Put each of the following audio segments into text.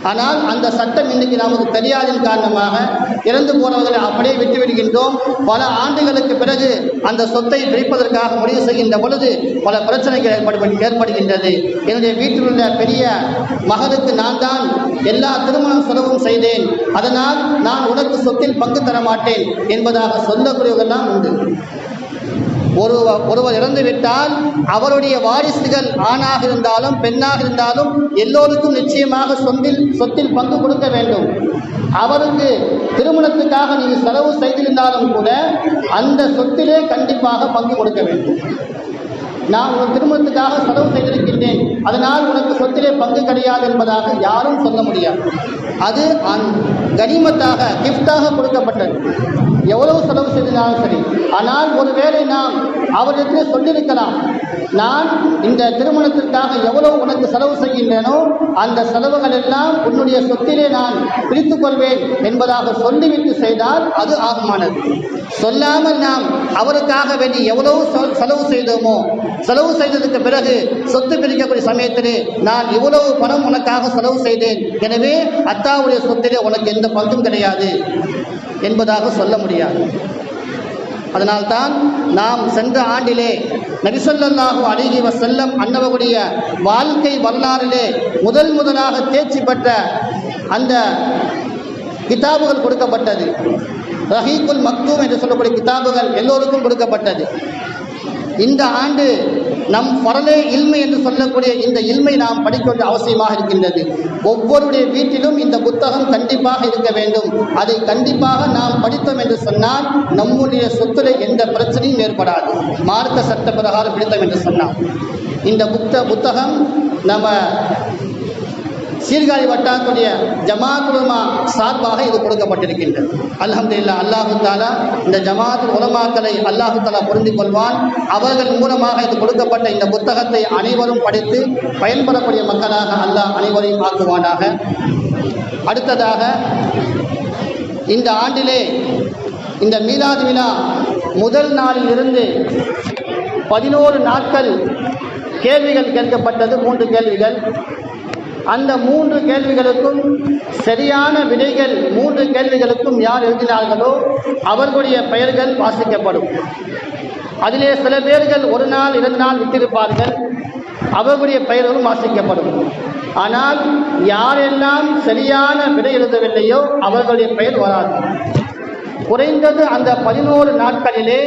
ஆனால் அந்த சட்டம் இன்னைக்கு நமக்கு தெரியாதன் காரணமாக இறந்து போனவர்களை அப்படியே விட்டுவிடுகின்றோம். பல ஆண்டுகளுக்கு பிறகு அந்த சொத்தை பிரிப்பதற்காக முடிவு செய்கின்ற பொழுது பல பிரச்சனைகள் ஏற்படுகின்றது. என்னுடைய வீட்டில் உள்ள பெரிய மகனுக்கு நான் தான் எல்லா திருமண செலவும் செய்தேன், அதனால் நான் உனக்கு சொத்தில் பங்கு தர மாட்டேன் என்பதாக சொல்லக்கூடியவர்கள்லாம் உண்டு. ஒருவர் இறந்துவிட்டால் அவருடைய வாரிசுகள் ஆணாக இருந்தாலும் பெண்ணாக இருந்தாலும் எல்லோருக்கும் நிச்சயமாக சொத்தில் பங்கு கொடுக்க வேண்டும். அவருக்கு திருமணத்துக்காக நீங்கள் செலவு செய்திருந்தாலும் கூட அந்த சொத்திலே கண்டிப்பாக பங்கு கொடுக்க வேண்டும். நான் ஒரு திருமணத்துக்காக செலவு செய்திருக்கின்றேன், அதனால் உனக்கு சொத்திலே பங்கு கிடையாது என்பதாக யாரும் சொல்ல முடியாது. அது கனிமத்தாக கிஃப்டாக கொடுக்கப்பட்டது. எவ்வளவு செலவு செய்தாலும் சரி. ஆனால் ஒருவேளை நாம் அவரிடத்திலே சொல்லியிருக்கலாம், நான் இந்த திருமணத்திற்காக எவ்வளவு உனக்கு செலவு செய்கின்றேனோ அந்த செலவுகள் எல்லாம் உன்னுடைய சொத்திலே நான் பிரித்துக் கொள்வேன் என்பதாக சொல்லிவிட்டு செய்தால் அது ஆகுமானது. சொல்லாமல் நாம் அவருக்காக வேண்டி எவ்வளவு செலவு செய்தோமோ, செலவு செய்ததுக்கு பிறகு சொத்து பிரிக்கக்கூடிய சமயத்திலே நான் இவ்வளவு பணம் உனக்காக செலவு செய்தேன், எனவே அத்தாவுடைய சொத்திலே உனக்கு எந்த பங்கும் கிடையாது என்பதாக சொல்ல முடியாது. அதனால்தான் நாம் சென்ற ஆண்டிலே நபி ஸல்லல்லாஹு அலைஹி வஸல்லம் அன்னவருடைய வாழ்க்கை வரலாறிலே முதலாக தேர்ச்சி பெற்ற அந்த கிதாபுகள் கொடுக்கப்பட்டது. ரஹீக்குல் மக்தூம் என்று சொல்லக்கூடிய கிதாபுகள் எல்லோருக்கும் கொடுக்கப்பட்டது. இந்த ஆண்டு நம் பரலே இல்மை என்று சொல்லக்கூடிய இந்த இல்மை நாம் படிக்க வேண்டிய அவசியமாக இருக்கின்றது. ஒவ்வொருடைய வீட்டிலும் இந்த புத்தகம் கண்டிப்பாக இருக்க வேண்டும். அதை கண்டிப்பாக நாம் படித்தோம் என்று சொன்னால் நம்முடைய சொத்துல எந்த பிரச்சனையும் ஏற்படாது. மார்க்க சட்ட பிரகாரம் படித்தோம் என்று சொன்னால் இந்த புத்தகம் நம்ம சீர்காழி வட்டாரத்துடைய ஜமாத் உலமா சார்பாக இது கொடுக்கப்பட்டிருக்கின்றது. அல்ஹம்துலில்லாஹ், அல்லாஹு தாலா இந்த ஜமாத் உலமாக்களை அல்லாஹு தாலா புரிந்து கொள்வான். அவர்கள் மூலமாக இது கொடுக்கப்பட்ட இந்த புத்தகத்தை அனைவரும் படித்து பயன்படக்கூடிய மக்களாக அல்லாஹ் அனைவரையும் ஆக்குவானாக. அடுத்ததாக இந்த ஆண்டிலே இந்த மீலாது விழா முதல் நாளில் இருந்து 11 நாட்கள் கேள்விகள் கேட்கப்பட்டது. 3 கேள்விகள். அந்த 3 கேள்விகளுக்கும் சரியான விடைகள் 3 கேள்விகளுக்கும் யார் எழுதினார்களோ அவர்களுடைய பெயர்கள் வாசிக்கப்படும். அதிலே சில பேர்கள் 1 நாள் 2 நாள் விட்டிருப்பார்கள், அவர்களுடைய பெயர்களும் வாசிக்கப்படும். ஆனால் யாரெல்லாம் சரியான விடை எழுதவில்லையோ அவர்களுடைய பெயர் வராது. குறைந்தது அந்த 11 நாட்களிலே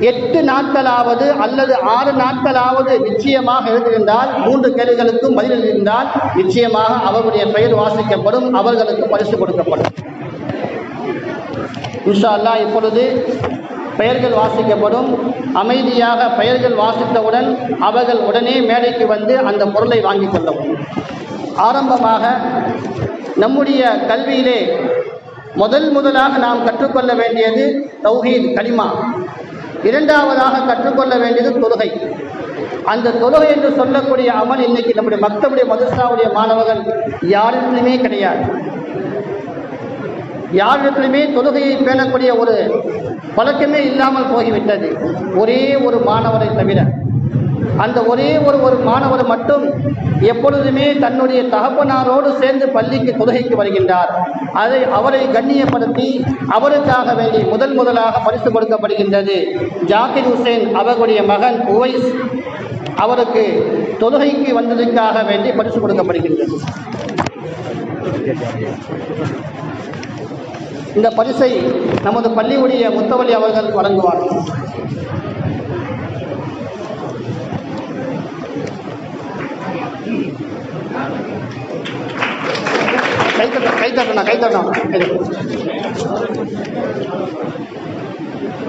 8 நாட்களாவது அல்லது 6 நாட்களாவது நிச்சயமாக எழுதியிருந்தால் 3 கேள்விகளுக்கும் பதில் எழுதியிருந்தால் நிச்சயமாக அவர்களுடைய பெயர் வாசிக்கப்படும், அவர்களுக்கு பரிசு கொடுக்கப்படும். இன்ஷா அல்லாஹ் இப்பொழுது பெயர்கள் வாசிக்கப்படும். அமைதியாக பெயர்கள் வாசித்தவுடன் அவர்கள் உடனே மேடைக்கு வந்து அந்த பொருளை வாங்கிக் கொள்ளவும். ஆரம்பமாக நம்முடைய கல்வியிலே முதலாக நாம் கற்றுக்கொள்ள வேண்டியது தௌஹீத் கலிமா. இரண்டாவதாக கற்றுக்கொள்ள வேண்டியது தொழுகை. அந்த தொழுகை என்று சொல்லக்கூடிய அமல் இன்னைக்கு நம்முடைய மக்தபுடைய மதரசாவுடைய மாணவர்கள் யாரிடத்திலுமே கிடையாது. யாரிடத்திலுமே தொழுகையை பேணக்கூடிய ஒரு பழக்கமே இல்லாமல் போய்விட்டது. ஒரே ஒரு மாணவரை தவிர. அந்த ஒரே ஒரு மாணவர் மட்டும் எப்பொழுதுமே தன்னுடைய தகப்பனாரோடு சேர்ந்து பள்ளிக்கு தொழுகைக்கு வருகின்றார். அவரை கண்ணியப்படுத்தி அவருக்காக வேண்டி முதலாக பரிசு கொடுக்கப்படுகின்றது. ஜாகிர் ஹுசைன் அவர்களுடைய மகன் உவைஸ் அவருக்கு தொழுகைக்கு வந்ததற்காக வேண்டி பரிசு கொடுக்கப்படுகின்றது. இந்த பரிசை நமது பள்ளியுடைய முத்தவலி அவர்கள் வழங்குவார்கள். கைத்தட்டணும்.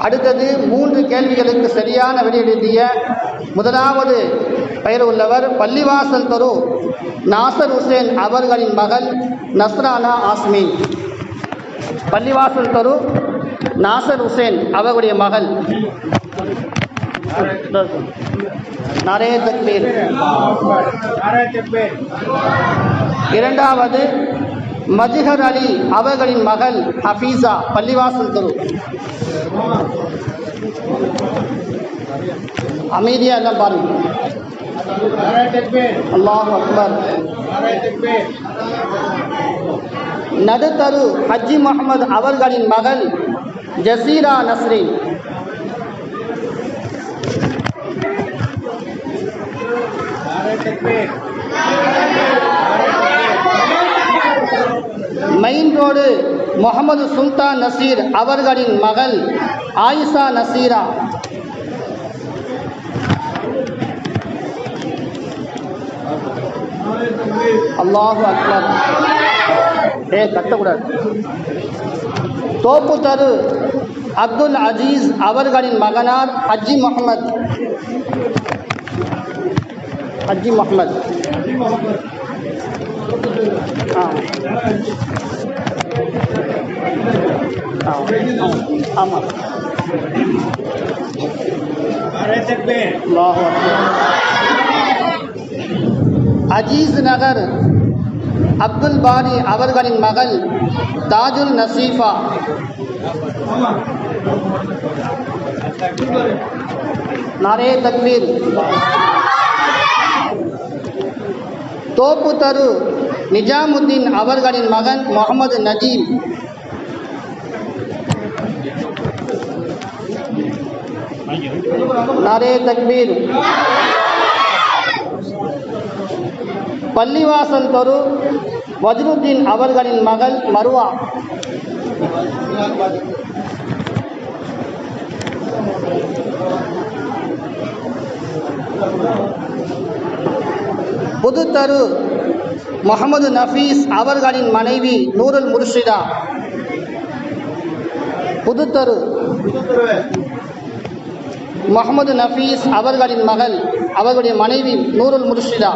அடுத்தது 3 கேள்விகளுக்கு சரியான விடை எழுதிய முதலாவது பெயர் உள்ளவர் பள்ளிவாசல் தெரு நாசர் ஹுசேன் அவர்களின் மகள் நஸ்ரானா ஆஸ்மின். பள்ளிவாசல் தெரு நாசர் ஹுசேன் அவர்களுடைய மகள். நாரே தக்பீர். இரண்டாவது மஜ்ஹர் அலி அவர்களின் மகள் ஹஃபீஸா பள்ளிவாசல் தெரு. அமைதியா எல்லாம் பாருங்க. அல்லாஹ் அக்பர். நடுத்தரு ஹஜ்ஜி முகமது அவர்களின் மகள் ஜசீரா நஸ்ரீன். மெயின் ரோடு முகமது சுல்தான் நசீர் அவர்களின் மகள் ஆயிஷா நசீரா. அல்லாஹு அக்பர். கட்டக்கூடாது. தோப்பு தரு அப்துல் அஜீஸ் அவர்களின் மகனார் ஹஜ்ஜி முகமது. ஆமாம். அஜீஸ் நகர் அப்துல் பாரி அவர்களின் மகள் தாஜுல் நசீஃபா. நாரே தக்பீர். தோப்பு தரு நிஜாமுத்தீன் அவர்களின் மகன் முகமது நஜீம். நாரே தக்பீர். பள்ளிவாசல் தரு வஜ்ருத்தீன் அவர்களின் மகள் மருவா. புதுத்தரு முகமது நஃபீஸ் அவர்களின் மனைவி நூருல் முர்ஷிதா. புதுத்தரு முகமது நஃபீஸ் அவர்களின் மகள் அவர்களுடைய மனைவி நூருல் முர்ஷிதா.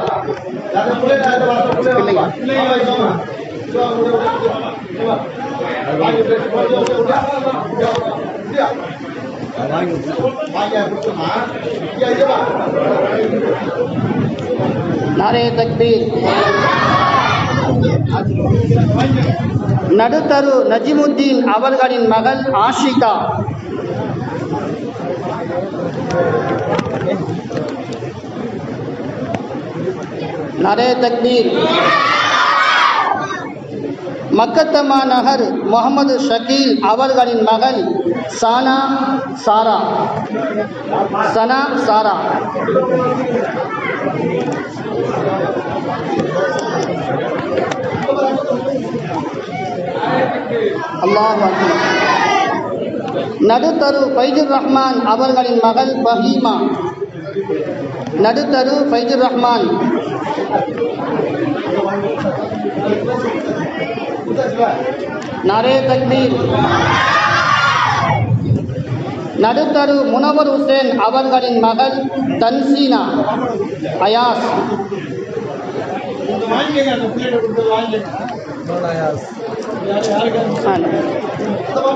நாரே தக்பீர். நடுத்தரு நஜிமுத்தீன் அவர்களின் மகள் ஆஷிகா. நாரே தக்பீர். மக்கத்தமா நகர் முகமது ஷக்கீல் அவர்களின் மகள் சனா சாரா. அல்லாஹ் அக்பர். நடுத்தரு ஃபைஜுர் ரஹ்மான் அவர்களின் மகள் ஃபஹீமா. நடுத்தரு ஃபைஜுர் ரஹ்மான். நாரே தக்பீர். நடுத்தரு முனவர் ஹுசேன் அவர்களின் மகள் தன்சீனா அயாஸ்.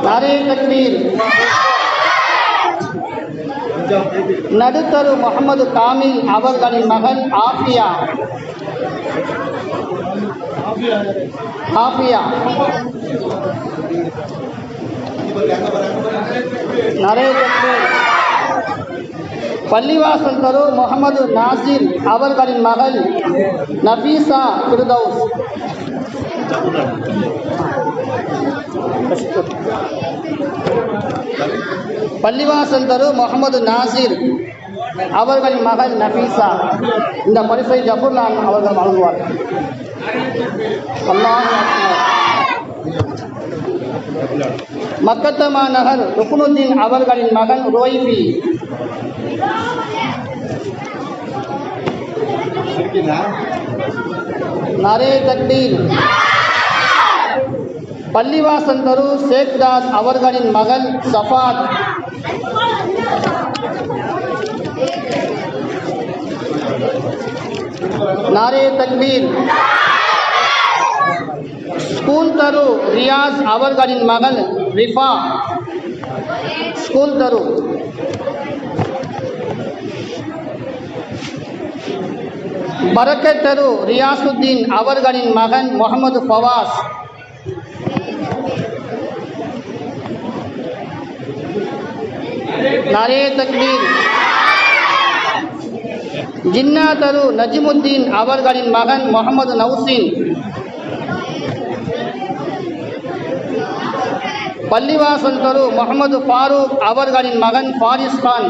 நாரே தக்பீர். நடுத்தரு முகமது காமில் அவர்களின் மகள் ஆஃபியா. நாரே தக்பீர். பள்ளிவாசல் தரு முகமது நாசிர் அவர்களின் மகள் நபீசா ஃபிர்தௌஸ். பள்ளிவாசல் தரு முகமது நாசிர் அவர்களின் மகள் நபீசா. இந்த பரிசை ஜஃபர்லான் அவர்கள் வழங்குவார். அல்லாஹ் அக்பர். மக்கத்தமா நகர் ருக்னுத்தீன் அவர்களின் மகன் ரோய்பி. நாரே தக்பீர். பள்ளிவாசல் தரு ஷேக்தாஸ் அவர்களின் மகள் சஃபாத். நாரே தக்பீர். ஸ்கூல் தரு ரியாஸ் அவர்களின் மகள் ரிஃபா. ஸ்கூல் தரு. பரக்கத் தரு ரியாசுத்தீன் அவர்களின் மகன் முகமது ஃபவாஸ். நாரே தக்பீர். ஜின்னா தரு நஜிமுத்தீன் அவர்களின் மகன் முகமது நௌசின். பள்ளிவாசல் தெரு முகமது ஃபாரூக் அவர்களின் மகன் ஃபாரிஸ் கான்.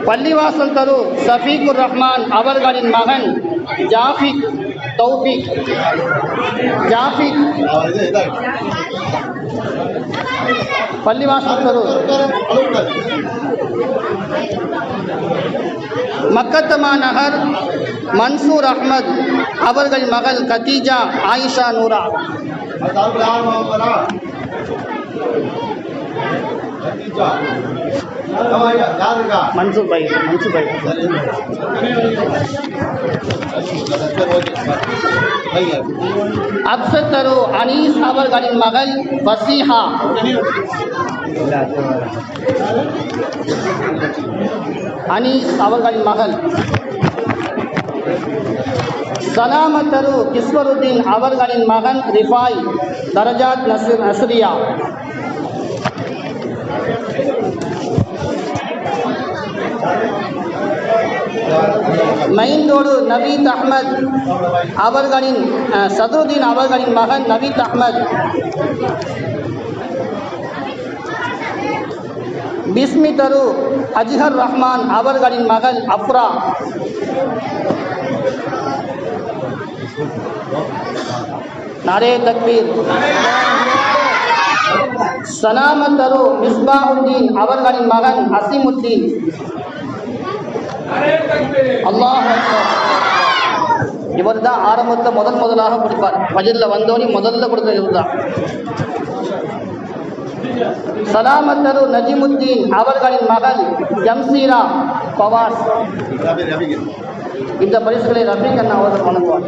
பள்ளிவாசல் தெரு சஃபீக்குர் ரஹ்மான் அவர்களின் மகன் ஜாஃபிக் தௌஃபிக். பள்ளிவாசல் தெரு மக்கத்தமா நகர் மன்சூர் அஹ்மத் அவர்கள் மகள் கதீஜா ஆயிஷா நூரா. மன்சூர் பாய் அப்சத் தரு அனீஸ் அவர்களின் மகள் வசீஹா. அனீஸ் அவர்களின் மகள். சலாமத் தரு கிஸ்வருddin அவர்களின் மகன் ரிஃபாய் தரஜாத் நஸ்ரியா. மைந்தோடு நவீத் அஹ்மத் அவர்களின் சதுருddin அவர்களின் மகன் நவீத் அஹ்மத். பிஸ்மி தரு அஜ்ஹர் ரஹ்மான் அவர்களின் மகள் அப்ரா. நாரே தக்பீர். சலாமத் தரு மிஸ்பாஹுddin அவர்களின் மகன் அசீமுத்தீன். அல்லாஹ் இவர் தான் ஆரம்பத்தில் முதலாக கொடுப்பார். ஃபஜ்ரில் வந்தோனி முதல்ல கொடுத்தது இவர் தான். சலாமத் தரு நஜிமுத்தீன் அவர்களின் மகள் ஜம்சீரா பவாஸ். இந்த பரிசுகளை ரஃபீக் அண்ணா அவர்கள் வழங்குவார்.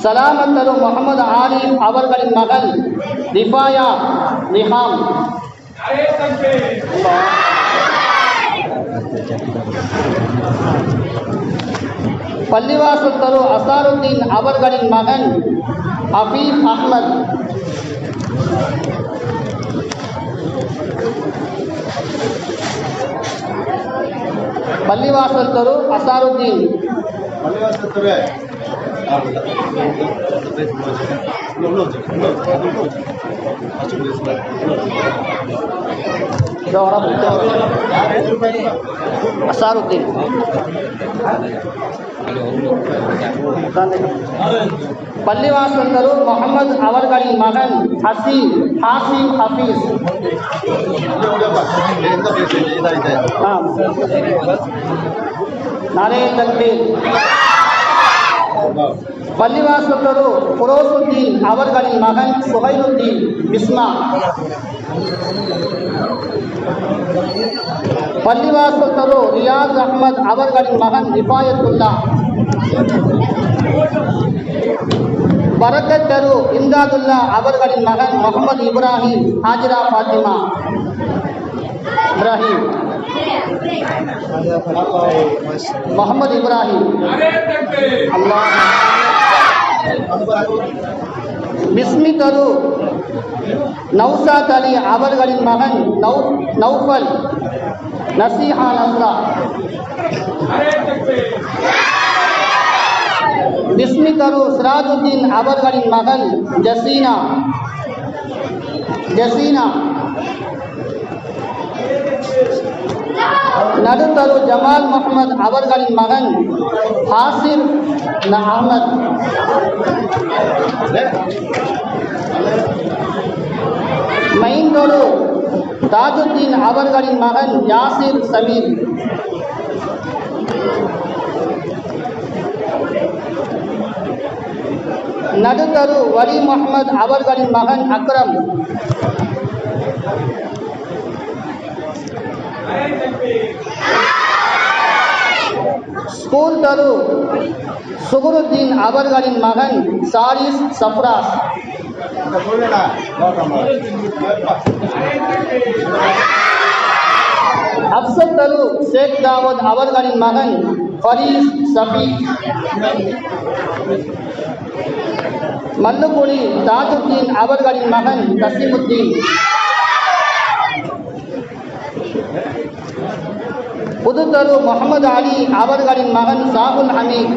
சலாமத் தரு முகமது ஆலிம் அவர்களின் மகள் ரிஃபாயா ரிஹாம். பள்ளிவாசல் தரு அசாருddin அவர்களின் மகன் ஹபீப் அஹ்மத். பள்ளிவாசல் தரு அசாருddin. அசாருddin. பள்ளிவாசல் தரு முகமது அவர்களின் மகன் ஹசீம் ஹாசிம் ஹபீஸ். நாரே தக்பீர். பள்ளிவாசல் தரு ஃபுரோசுddin அவர்களின் மகன் சுஹைலுddin பிஸ்மா. பள்ளிவாசல் தரு ரியாஸ் அஹ்மத் அவர்களின் மகன் ரிஃபாயத்துல்லா. பரக்கத் தரு இம்தாதுல்லா அவர்களின் மகன் முகமது இப்ராஹிம் ஹாஜிரா ஃபாத்திமா இப்ராஹிம். முகமது இப்ராஹிம். அல்லாஹ். பிஸ்மி தரு நௌசாத் அலி அவர்களின் மகன் நௌஃபல் நசீஹா நஸ்ரா. பிஸ்மி தரு சிராஜுddin அவர்களின் மகள் ஜசீனா. நடுத்தரு ஜமால் முகமது அவர்களின் மகன் ஹாசிர் அஹ்மத். மைந்தோடு தாஜுddin அவர்களின் மகன் யாசிர் சமீர். நடுத்தரு வலி முகமது அவர்களின் மகன் அக்ரம். ஸ்கூல் தரு சுகுருddin அவர்களின் மகன் சாரிஸ் சப்ராஸ். அப்சத் தரு ஷேக் தாவூத் அவர்களின் மகன் ஃபரீஸ் சஃபி. மல்லுக்குடி தாஜுddin அவர்களின் மகன் கசீமுத்தீன். புதுத்தரு முகமது அலி அவர்களின் மகன் ஷாகுல் ஹமீத்.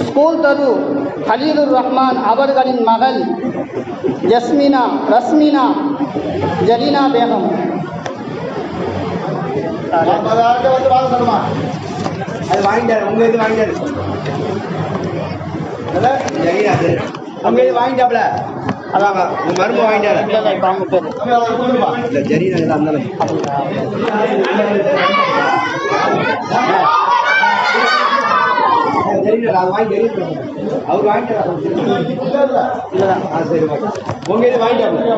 ஸ்கூல் தரு ஹலீலுர் ரஹ்மான் அவர்களின் மகள் ரஸ்மினா ஜலீனா பேகம். அது வாங்கிட்டாரு, உங்க இது வாங்கிட்டாரு, உங்க இது வாங்கிட்டாப்ல, அதாங்க உங்க மரும வாங்கிட்டாரு. ஜரீனா அந்த அவர் வாங்கிட்டாரு. சரி, உங்க இது வாங்கிட்டாப்ல.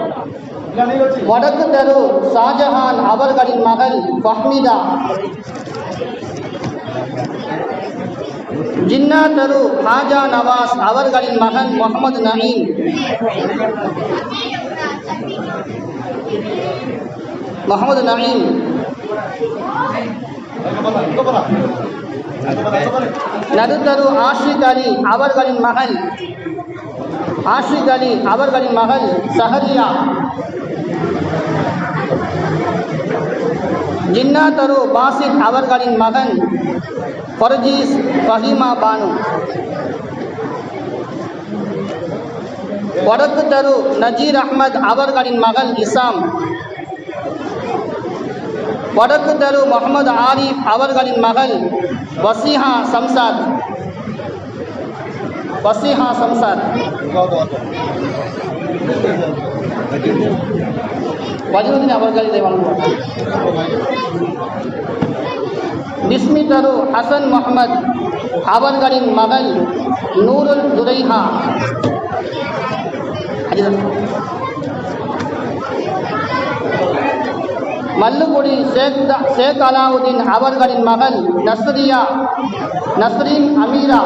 வடக்கு தெரு ஷாஜஹான் அவர்களின் மகள் ஃபஹ்மிதா. ஜின்னா தெரு ஹாஜா நவாஸ் அவர்களின் மகன் முகமது நயீம். நடுத்தரு ஆஷிக் அலி அவர்களின் மகள் சஹரியா. ஜின்னா தரு பாசித் அவர்களின் மகன் ஃபர்ஜீஸ் ஃபஹீமா பானு. வடக்கு தரு நஜீர் அஹ்மத் அவர்களின் மகள் இசாம். வடக்கு தரு முகமது ஆரிஃப் அவர்களின் மகள் வசீஹா சம்சாத். வஜ்ருதீன் அவர்கள் இதை வழங்குவார். பிஸ்மி தரு ஹசன் முகமது அவர்களின் மகள் நூருல் துரைஹா. மல்லுகுடி ஷேக் அலாவுதீன் அவர்களின் மகள் நஸ்ரீன் அமீரா.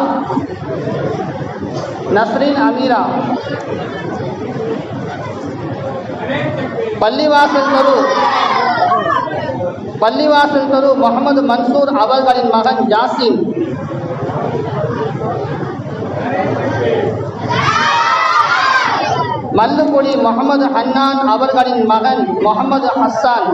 பள்ளிவாசல் தரு முகமது மன்சூர் அவர்களின் மகன் ஜாசிம். மல்லுக்குடி முகமது ஹன்னான் அவர்களின் மகன் முகமது ஹஸ்ஸான்.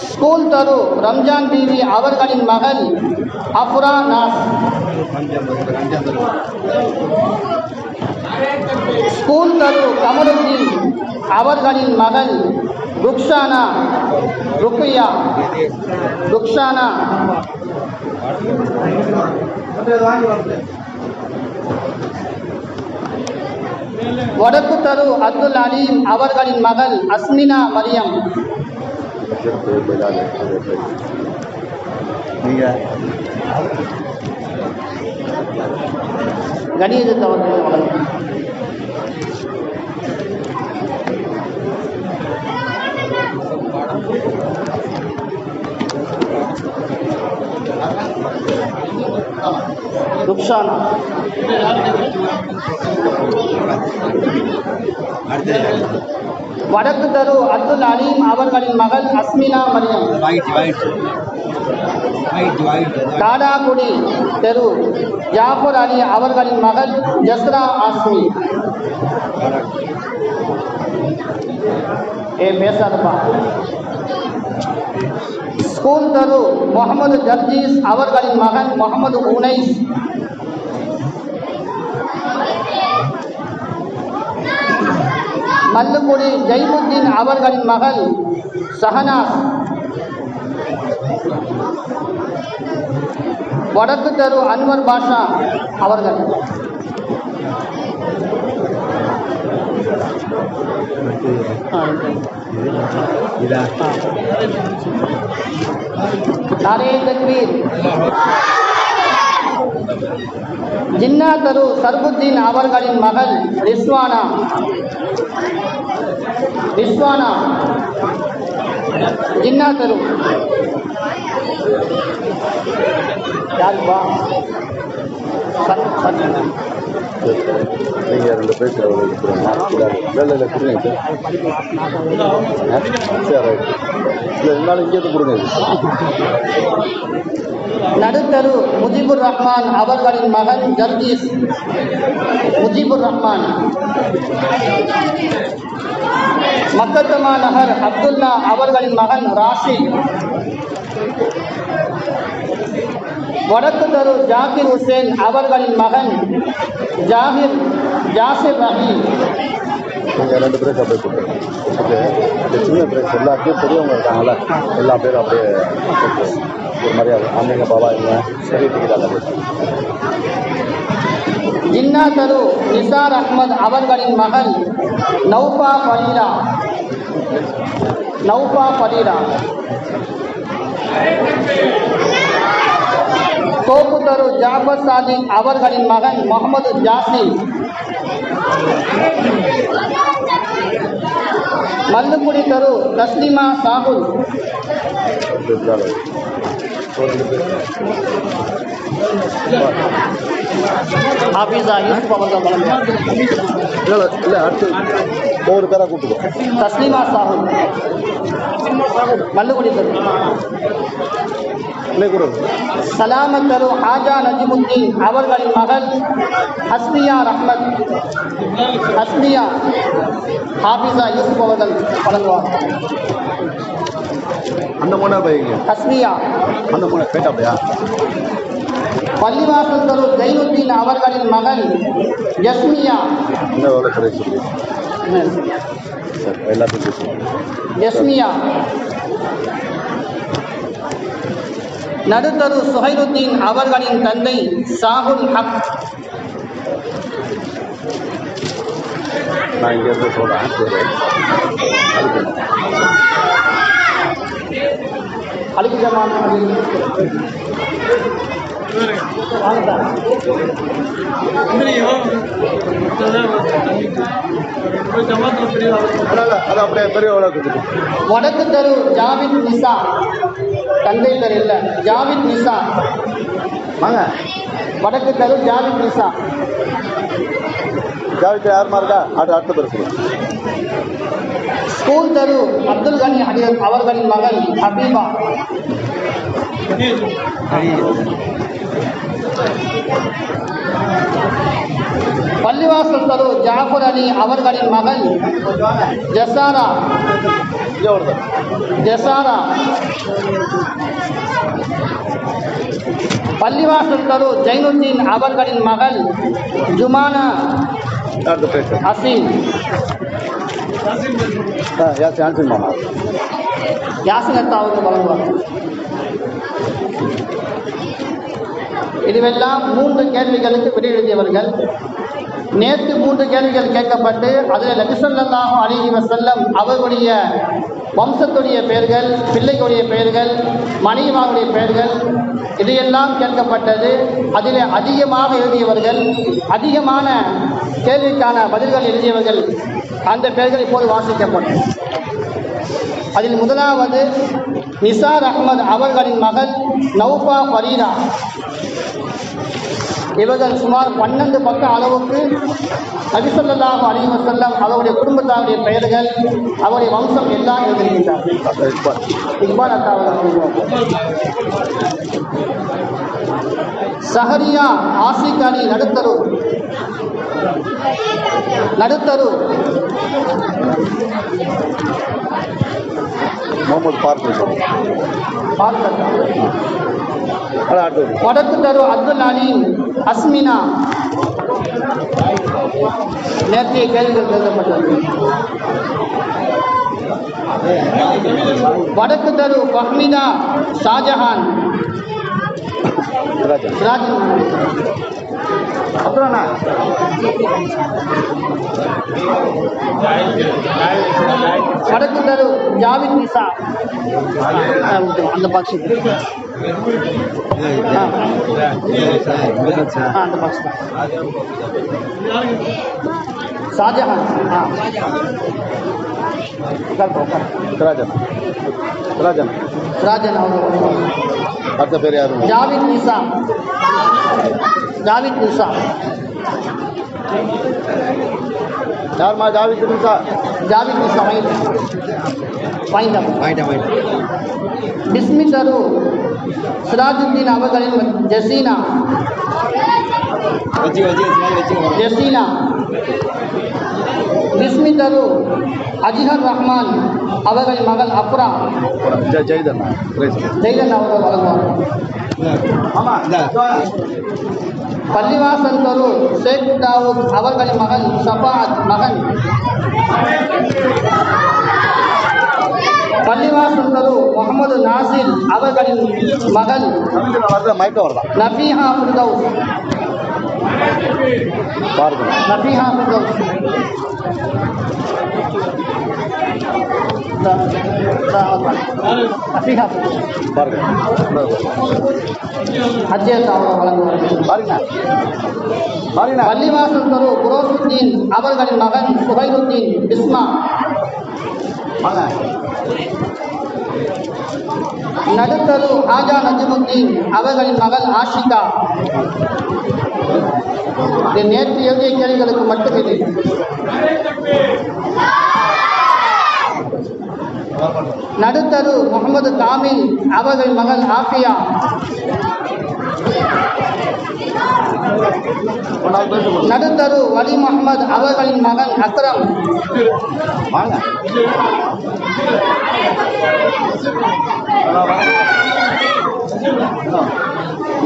ஸ்கூல் தரு ரம்ஜான் பீவி அவர்களின் மகள் அஃப்ரா நாஸ். ஸ்கூல் தரு கமருதீன் அவர்களின் மகள் ருக்ஷானா. வடக்கு தரு அப்துல் அலீம் அவர்களின் மகள் அஸ்மினா மரியம். கணியத்து அவர்கள் வழங்கும். ருக்ஷானா. வடக்கு தரு அப்துல் அலீம் அவர்களின் மகள் அஸ்மினா மரியம். காடாக்குடி தெரு ஜாஃபர் அலி அவர்களின் மகள் ஜஸ்ரா ஆஸ்மி. பேசாதப்பா. ஸ்கூல் தரு முகமது ஜர்ஜீஸ் அவர்களின் மகன் முகமது உனைஸ். மல்லுக்குடி ஜெய்முத்தீன் அவர்களின் மகள் சஹனாஸ். வடக்கு தெரு அன்வர் பாஷா அவர்கள். ஜின்னா தரு சர்புத்தீன் அவர்களின் மகள் ரிஸ்வானா. ஜின்னா தரு யாருப்பா? நீங்கள் 2 பேருக்கு எவ்வளோ கொடுக்குறீங்க? இல்லை கொடுங்க சரி ரைட். இல்லை இருந்தாலும் இங்கேருந்து கொடுங்க. நடுத்தரு முஜிபுர் ரஹ்மான் அவர்களின் மகன் ஜர்கீஸ் முஜிபுர் ரஹ்மான். மக்கத்தமா நகர் அப்துல்லா அவர்களின் மகன் ராஷி. வடக்கு தரு ஜாகிர் ஹுசேன் அவர்களின் மகன் ஜாசிர் ரஹீம். நீங்கள் 2 பேருக்கு அப்படியே கொடுத்துருங்க. ஓகே, இந்த சின்ன பிரேக் எல்லாத்தையும் பெரியவங்க இருக்காங்களா, எல்லா பேரும் அப்படியே ஒரு மரியாதை அம்மைங்க பாபா இவங்க சரி டிக்கெட்டாக. ஜின்னா தரு நிசார் அஹ்மத் அவர்களின் மகள் நௌஃபா பரீரா. தோப்பு தரு ஜாஃபர் சாதிக் அவர்களின் மகன் முகமது ஜாசிம். மல்லுக்குடி தரு தஸ்லிமா சாகுல். ஹாஃபிஸா யூசுப் அவர்கள் வழங்குவார். இல்லை அடுத்து ஒவ்வொரு பேராக கூப்பிட்டுக்கோ. தஸ்லிமா சாகுல் மல்லுக்குடி தரு. சலாமத் தரு ஹாஜா நஜிமுத்தீன் அவர்களின் மகள் ஹஸ்னியா ரஹ்மத். ஹஸ்னியா ஹாஃபிஸா யூசுப் அவர்கள் வழங்குவார். அந்த மூணா பையங்க ஹஸ்னியா அந்த மூணு கேட்டாப்பையா. பள்ளிவாசல் தரு ஜைனுத்தீன் அவர்களின் மகன் யஸ்மியா. இன்னும் எவ்வளோ பேரை சொல்லி சார் எல்லாத்தையும் யஸ்மியா. நடுத்தரு சுஹைருத்தீன் அவர்களின் தந்தை சாகுல் ஹக். நான் இங்கேருந்து சொல்கிறேன். அலிஜமான் அது அப்படியே பெரிய வடக்கு தரு ஜாவித் நிசா. தந்தை பேர் இல்லை, ஜாவித் நிசா. வாங்க வடக்கு தரு ஜாவித் நிசா. ஜாவித் யாருமா இருக்கா? அடுத்த பேர் சொல்லுங்க. ஸ்கூல் தரு அப்துல் கனி அவர்களின் மகள் ஹபீபா. பள்ளிவாசல் தரு ஜாஃபர் அலி அவர்களின் மகள் ஜசாரா. பள்ளிவாசல் தரு ஜைனுத்தீன் அவர்களின் மகள் ஜுமானா அசீம். யாசினத்தா அவர்கள் வழங்குவார். இதுவெல்லாம் 3 கேள்விகளுக்கு விடை எழுதியவர்கள். நேற்று 3 கேள்விகள் கேட்கப்பட்டு அதில் நபி ஸல்லல்லாஹு அலைஹி வஸல்லம் அவர்களுடைய வம்சத்துடைய பெயர்கள், பிள்ளைகளுடைய பெயர்கள், மனைவிமாருடைய பெயர்கள் இதையெல்லாம் கேட்கப்பட்டது. அதில் அதிகமாக எழுதியவர்கள், அதிகமான கேள்விக்கான பதில்கள் எழுதியவர்கள் அந்த பெயர்கள் இப்போது வாசிக்கப்படும். அதில் முதலாவது நிசார் அஹ்மத் அவர்களின் மகள் நௌஃபா பரீரா. இவர்கள் சுமார் 12 பக்க அளவுக்கு நபி ஸல்லல்லாஹு அலைஹி வஸல்லம் அவருடைய குடும்பத்தாருடைய பெயர்கள், அவருடைய வம்சம் எல்லாம் எழுதியிருக்கிறார்கள். இக்பால் அத்தா அவர்கள். சஹரியா ஆசிக் அலி நடுத்தரு. முகமது வடக்கு தரு அப்துல் அலீம் அஸ்மினா. நேற்றைய கேள்விகள் எழுதப்பட்டது. வடக்கு தரு ஃபஹ்மிதா ஷாஜஹான். அப்புறம் வடக்கு தரு ஜாவித் நிசா. அந்த பாக்ஸ் அந்த பாக்ஸ் ஷாஜஹான். ராஜன் அவங்க. அடுத்த பேர் யாரு? ஜாவித் நிசா. யாருமா ஜாவித் நிமிஷா ஜாவித் நிசா வாங்கிட்டாங்க. வாங்கிட்டேன். பிஸ்மி தரு சிராஜுத்தீன் அவர்களின் ஜசீனா ஜசீனா. பிஸ்மி தரு அஜிஹர் ரஹ்மான் அவர்களின் மகள் அப்ரா ஜெய்தண்ணா ஜெய்தன் அவர்கள் வழங்குவார். ஆமா இந்த பள்ளிவாசல் தரு ஷேக் தாவூத் அவர்களின் மகன் சஃபாத் மகன். பள்ளிவாசல் தரு முகமது நாசிர் அவர்களின் மகள் மயக்கம் வரலாம் நபீஹா ஃபிர்தௌஸ். பாருங்க நபீஹா ஃபிர்தௌஸ். நபீஹா ஃபிர்தௌஸ். பாருங்க ஹஜ்ஜத் அவர்கள் வழங்குவார்கள். பாருங்க பாருங்க பள்ளிவாசல் தரு குரோசுத்தீன் அவர்களின் மகன் சுஹைலுத்தீன் பிஸ்மா. வாங்க நடுத்தரு ஹாஜா நஜ்முத்தீன் அவர்களின் மகள் ஆஷிகா. இது நேற்று எழுதிய கேள்விகளுக்கு மட்டும் இது. நடுத்தரு முகமது காமில் அவர்களின் மகள் ஆஃபியா. நடுத்தரு வலி முகமது அவர்களின் மகன் அக்ரம். வாங்க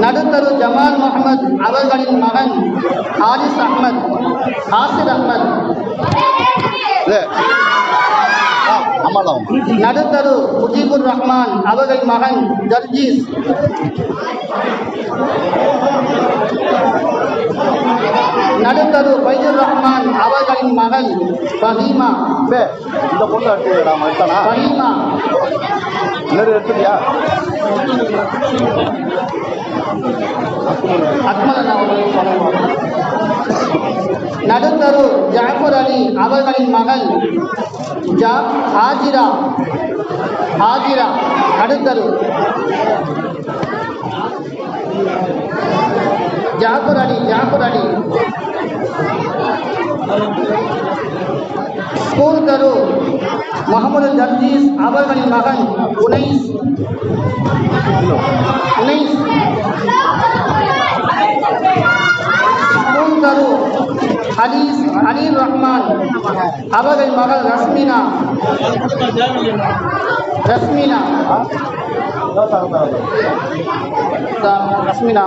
நடுத்தரு ஜமால் முகமது அவர்களின் மகன் ஹாரிஸ் அஹ்மத் ஹாசிர் அஹ்மத். அம்மாதான் நடுத்தரு முஜிபுர் ரஹ்மான் அவர்களின் மகன் ஜர்ஜீஸ். நடுத்தரு ஃபைஜுர் ரஹ்மான் அவர்களின் மகள் ஃபஹீமா. இந்த பொண்ணு எடுத்து நான் எடுத்தானா ஃபஹீமா. இன்னொரு எடுத்துட்டியா அக்மல் அவர்கள் வழங்குவார். நடுத்தரு ஜாஃபர் அலி அவர்களின் மகள் ஹாஜிரா. ஹாஜிரா நடுத்தரு. ஜாஃபர் அலி ஜாஃபர் அலி. ஸ்கூல் தரு முகமது ஜர்ஜீஸ் அவர்களின் மகன் உனைஸ். உனைஸ். ஸ்கூல் தரு அலீர் ரஹ்மான் அவர்களின் மகள் ரஸ்மினா. ரஸ்மினா ரஸ்மினா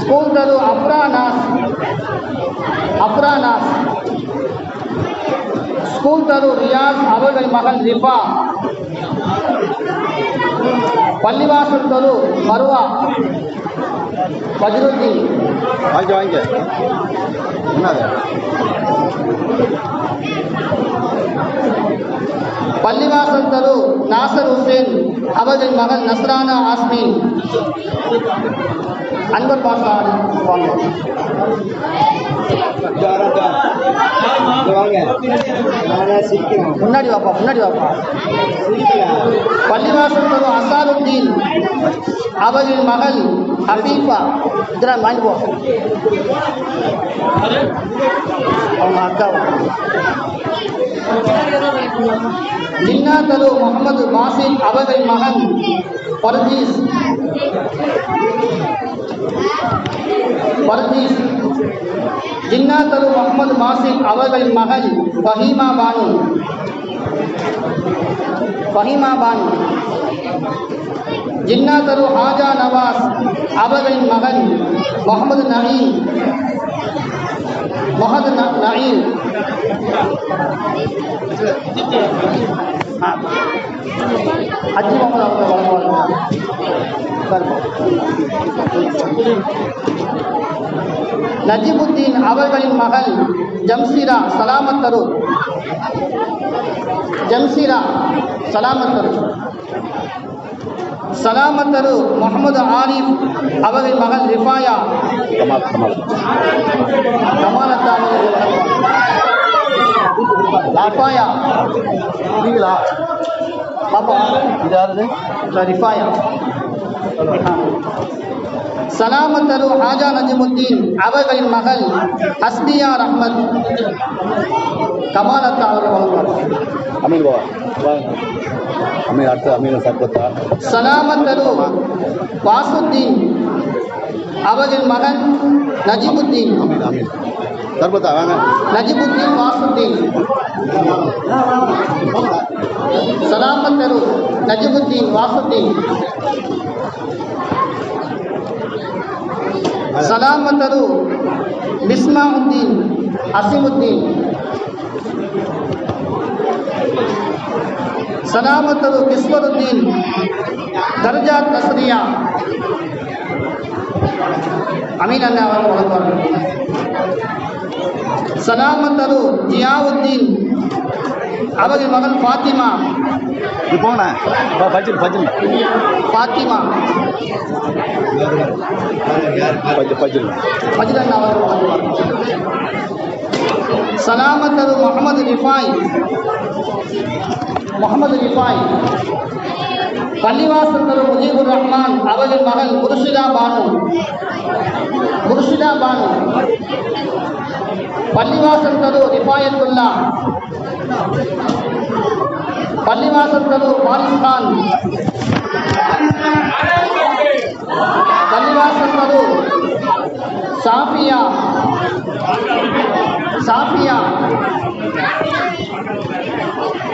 ஸ்கூல் தரு அப்ரானாஸ். அப்ரானாஸ். ஸ்கூல் தரு ரியாஸ் அவர்களின் மகன் ரிஃபா. பள்ளிவாசல் தரு மருவா பஜ்ருத்தீன். வாங்க என்னது பள்ளிவாசல் தரு நாசர் ஹுசேன் அவர்களின் மகன் நஸ்ரானா ஆஸ்மின். அன்பர் பாஷா வாங்க. முன்னாடி வாப்பா முன்னாடி வாப்பா. பள்ளிவாசல் தரு அசாருத்தீன் அவர்களின் மகள் ஹபீஃபா. இதெல்லாம் வாங்கி போ அவங்க அக்கா. ஜின்னா தரு முகமது மாசின் அவர்களின் மகன் பர்தீஸ். பர்தீஸ். ஜின்னா தரு முகமது மாசின் அவர்களின் மகள் ஃபஹீமா பானு. ஃபஹீமா பானு. ஜின்னா தரு ஹாஜா நவாஸ் அவர்களின் மகன் முகமது நயீம். முகமது நயீம். ஹஜ்ஜி முகமது அவர்கள் வழங்குவார்கள். நஜிபுத்தீன் அவர்களின் மகள் ஜம்சீரா சலாமத் தரு. ஜம்சீரா சலாமத் தரு. சலாமத் தரு முகமது ஆரிஃப் அவர்களின் மகள் ரிஃபாயா. கமாலத்தான் ரிஃபாயா. நீங்களா பாப்பா இது யாருது ரிஃபாயா. சலாமத்தரு ஹாஜா நஜிமுத்தீன் அவர்களின் மகள் ஹஸ்னியார் அஹ்மத் கமாலத்தா அவர்கள் வழங்குவார். அமீன் பாபா வாங்க. அமீன் அடுத்து அமீன் சர்பத்தா. சலாமத்தரு வாசுத்தீன் அவர்களின் மகன் நஜிமுத்தீன். அமீன் அமீன் சர்பத்தா வாங்க. நஜிமுத்தீன் வாசுத்தீன். சலாமத்தரு நஜிமுத்தீன் வாசுத்தீன். சலாமத்தரு மிஸ்மாவுத்தீன் அசிமுத்தீன். சலாமத்தரு கிஸ்வருத்தீன் தர்ஜாத் நஸ்ரியா. அமீன் அண்ணா அவர்கள் வழங்குவார்கள். சலாமத்தரு ஜியாவுத்தீன் அவர்கள் மகள் ஃபாத்திமா. போன பஜ்ஜன் பஜ்ஜன் ஃபாத்திமா பஜ்ஜன் மஜித் அண்ணா அவர்கள் வழங்குவார்கள். சலாமத்தரு முகமது ரிஃபாய். முகமது ரிஃபாய். பள்ளிவாசல் தரு முஜீபுர் ரஹ்மான் அவர்கள் மகள் முர்ஷிதா பானு. முர்ஷிதா பானு. பள்ளிவாசல் தரு ரிஃபாயத்துல்லா. பள்ளிவாசல் தரு வாரிஸ் கான். பள்ளிவாசல் தரு சாஃபியா. சாஃபியா.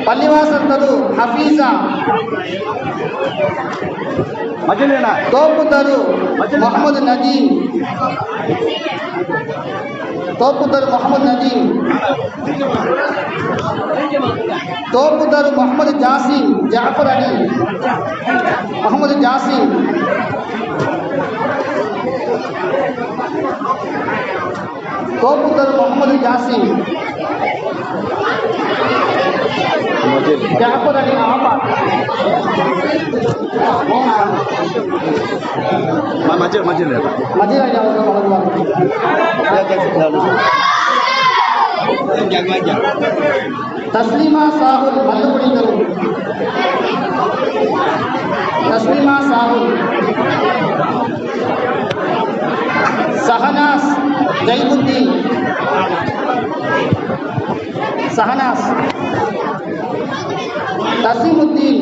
பள்ளிவாசல் தரு ஹஃபீஸா. மஜ்ஜன் தோப்பு தரு முகமது நஜீம். தோப்பு தரு முகமது நஜீம். தோப்பு தரு முகமது ஜாசிம் ஜாஃபர் அலி. முகமது ஜாசிம். தோப்பு தரு முகமது ஜாசிம். ஜாஃபர் அலி ஆபாத். மஜ்ஜன் மஜ்ஜன் மஜீத் அலி அவர்கள் வழங்குவார்கள். தஸ்லிமா சாஹுல் மல்லுபடி தரும். தஸ்லிமா சாஹுல். சஹனாஸ் ஜைபுத்தீன். சஹனாஸ். தசீமுத்தீன்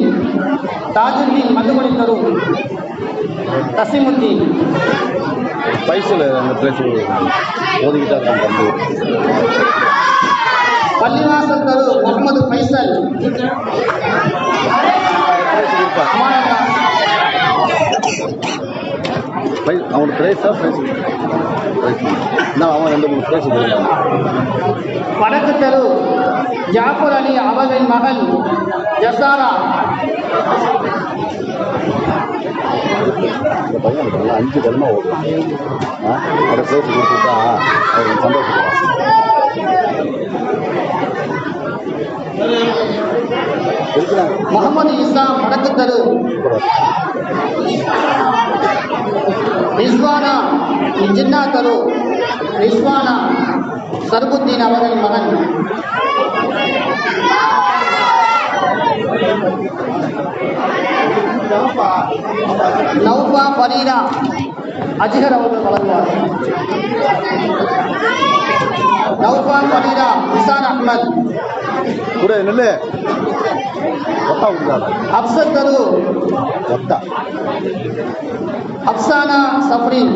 தாஜுத்தீன் மல்லுபடி தரும். தசீமுத்தீன். பைசில் அந்த பிளேஸ் ஓதிக்கிட்டா இருக்காங்க தம்பி. பள்ளிவாசல் தரு முகமது ஃபைசல். அவனோட பிரைஸா பிரைஸ் நான் அவன் 2-3 பிரைஸ் கொடுக்குறான். வடக்கு தெரு ஜாஃபர் அலி அவர்களின் மகள் ஜசாரா. இந்த பையன் எனக்கு நல்லா 5 கிழமை ஓடும். அவரோட பிரைஸ் கொடுத்துட்டா அவர் சந்தோஷப்படுவான். முகமது இஸ்லாம் வடக்கு தெரு ரிஸ்வானா ஜின்னா தெரு. ரிஸ்வானா சர்புத்தீன் அவர்களின் மகன். நௌஃபா ஃபரீரா அஜ்ஹர் அவர்கள் வழங்குவார். நௌஃபா ஃபரீரா நிசான் அஹ்மத். கூட நெல்லு ஒத்தா விடுறாங்க. அப்சத் தரு ஒத்தா அப்சானா சஃப்ரின்.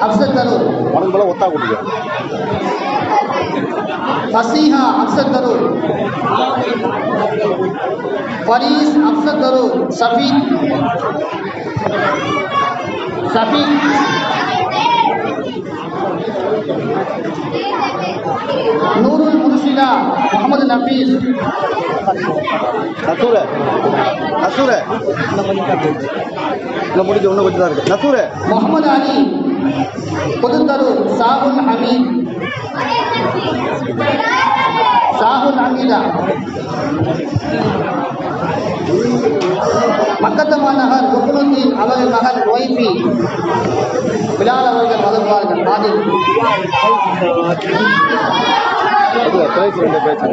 அப்சத் தரு உனக்கு போல ஒத்தா கொடுங்க. ஃபசீஹா அப்சத் தரு. ஃபரீஸ் அப்சத் தரு. சஃபீக். சஃபீக். நூருல் முர்ஷிதா முகமது நபீஸ். நசூர நசூர இன்னும் முடிஞ்ச இன்னும் கொஞ்சம் தான் இருக்கு. நசூர முகமது அலி புதுத்தரு. சாகுல் ஹமீத். சாகுல் ஹமீதா. மக்கத்தமா நகர் ருக்னுத்தீன் அவர்கள் மகன் ஒய்பி. பிலால் அவர்கள் வழங்குவார்கள். ஆதில் அது பிரைஸ் 2 பேச்சு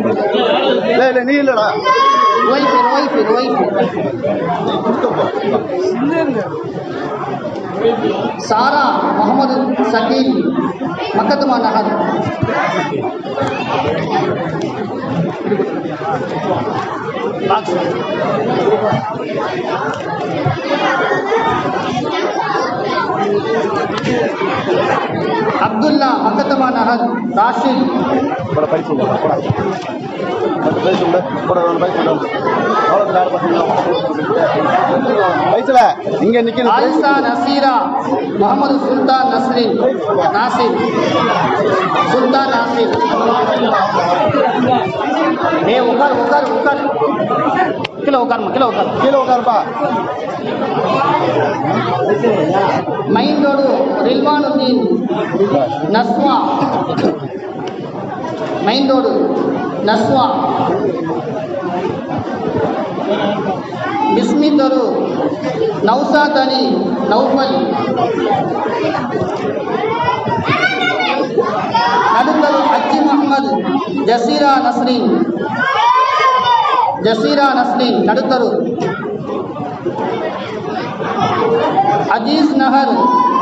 இல்லை இல்லை நீ இல்லைடா सारा मोहम्मद शकील मकदमा नगर अब्दुल्ला मकदमा नगर राशिद बड़ा पैसे पैसा இங்க நிக்கணும் आयशा नसीरा मोहम्मद सुल्तान नसरीन नासिर सुल्तान नासिर ए उकर उकर उकर किलो உட்காருப்பா மைன் ரோடு ரில்வானுddin நஸ்வா மைன் ரோடு நஸ்வா बिस्मी तरू नौसाद अली नौफल नडुतरू हज्जी मोहम्मद जसीरा नसरीन नडुतरू अजीज नहर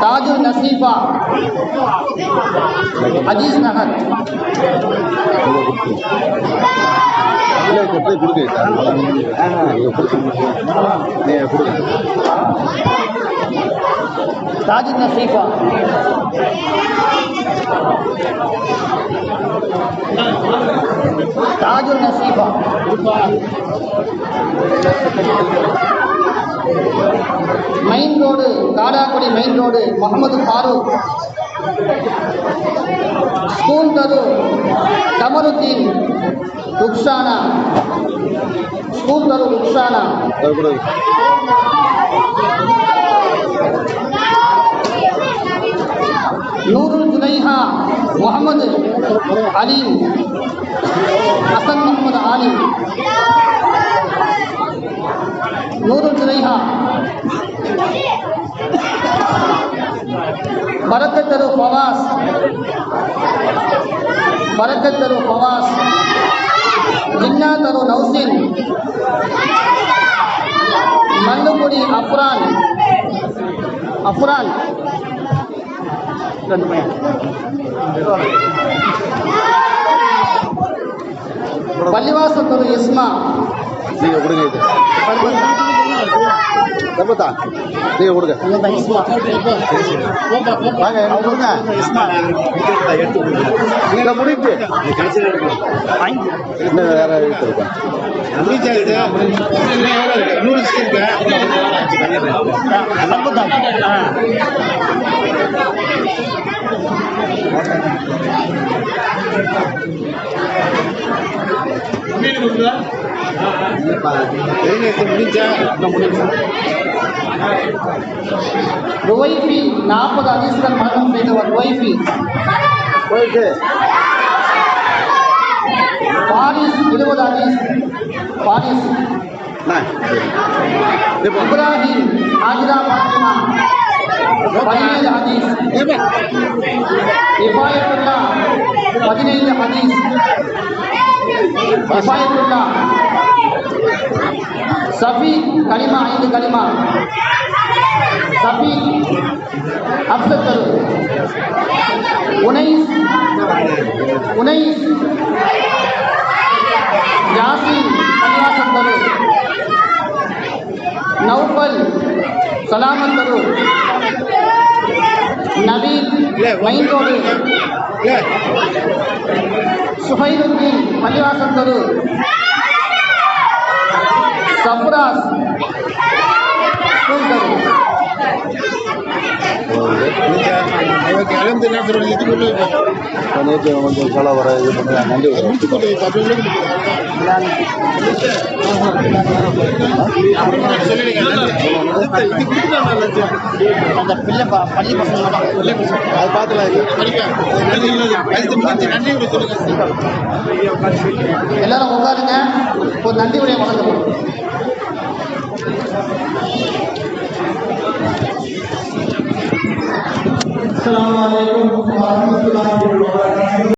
ताजुल नसीफा अजीज नहर கொடுக்க Tajul Naseefa Tajul Naseefa main road Kadakkudi main road Mohammed Farook school தரு கமருத்தீன் ருக்ஷானா ஸ்கூல் தரு ருக்ஷானா நூருல் ஜுனைஹா முகமது அலீம் हसन मोहम्मद आलिम नूरुल जुनैहा बरकत तरू फवास जिन्ना तरू नौसिन मल्लुपुरी अफरान பள்ளிவாசல் தரு இஸ்மா நீங்கள் கொடுங்க இது தர்மத்தா நீங்கள் கொடுங்க வாங்க எனக்கு கொடுங்க இங்கே முடிப்பு இன்னும் வேற எடுத்துருக்கேன் रुवैफी 40 हदीस्கள் மரணம் செய்தவர் रुवैफी பாரிஸ் 20 हदीஸ் பாரிஸ் இப்ராஹிம் ஹாஜிரா ஃபாத்திமா 17 हदीஸ் இஃபாயத்துல்லா 17 हदीஸ் இஃபாயத்துல்லா सफी कलिमा 5 कलिमा सफी अफसर उन्नीस यासीन कलियासन करो नौफल सलामत करो नवीद वहीं करो सुहैरुद्दीन कलियासन करो सफराज நேற்று கொஞ்சம் சொல்ல வர இது பண்ண நன்றி அந்த பிள்ளை பள்ளி பசங்க அது பார்க்கலாம் எல்லாரும் உட்காருங்க ஒரு நன்றி உடைய வழங்கப்படும் अस्सलामु अलैकुम व रहमतुल्लाहि व बरकातुहू।